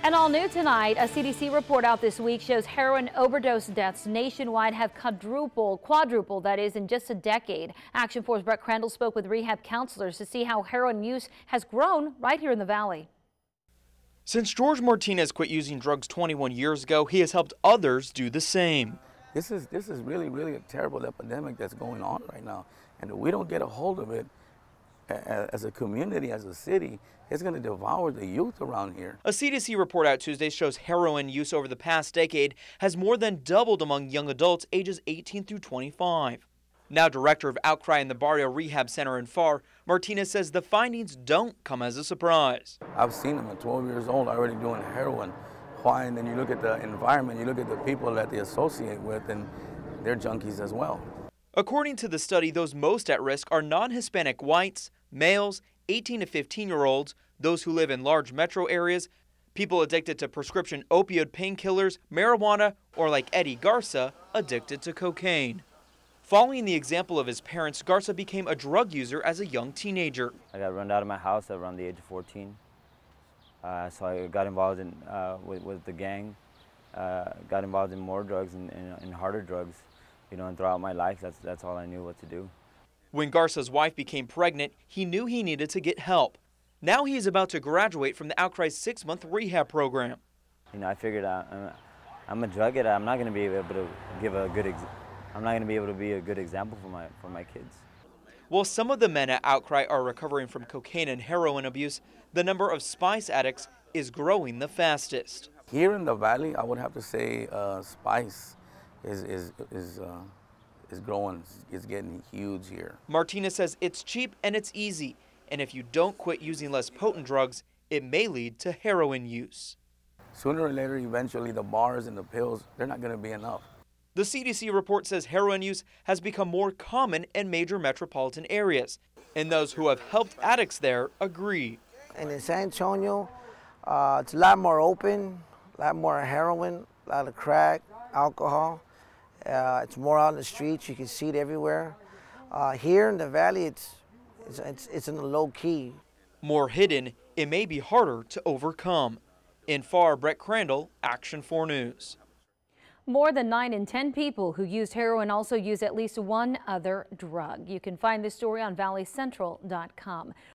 And all new tonight, a CDC report out this week shows heroin overdose deaths nationwide have quadrupled, that is, in just a decade. Action Force Brett Crandall spoke with rehab counselors to see how heroin use has grown right here in the Valley. Since George Martinez quit using drugs 21 years ago, he has helped others do the same. This is really a terrible epidemic that's going on right now. And if we don't get a hold of it as a community, as a city, it's going to devour the youth around here. A CDC report out Tuesday shows heroin use over the past decade has more than doubled among young adults ages 18 through 25. Now director of Outcry in the Barrio Rehab Center in Pharr, Martinez says the findings don't come as a surprise. I've seen them at 12 years old already doing heroin. Why? And then you look at the environment, you look at the people that they associate with, and they're junkies as well. According to the study, those most at risk are non-Hispanic whites, males, 18 to 15-year-olds, those who live in large metro areas, people addicted to prescription opioid painkillers, marijuana, or like Eddie Garza, addicted to cocaine. Following the example of his parents, Garza became a drug user as a young teenager. I got run out of my house around the age of 14. So I got involved in with the gang, got involved in more drugs and harder drugs, and throughout my life, that's all I knew what to do. When Garza's wife became pregnant, he knew he needed to get help. Now he is about to graduate from the Outcry's 6-month rehab program. I figured I'm a drug addict. I'm not going to be able to give a good I'm not going to be able to be a good example for my kids. While some of the men at Outcry are recovering from cocaine and heroin abuse, the number of spice addicts is growing the fastest. Here in the Valley, I would have to say spice is growing. It's getting huge here. Martinez says it's cheap and it's easy, and if you don't quit using less potent drugs, it may lead to heroin use. Sooner or later, eventually, the bars and the pills, they're not going to be enough. The CDC report says heroin use has become more common in major metropolitan areas, and those who have helped addicts there agree. And in San Antonio, it's a lot more open, a lot more heroin, a lot of crack, alcohol. It's more out in the streets. You can see it everywhere. Here in the Valley, it's in the low key. More hidden, it may be harder to overcome. In Pharr, Brett Crandall, Action 4 News. More than 9 in 10 people who used heroin also use at least one other drug. You can find this story on valleycentral.com.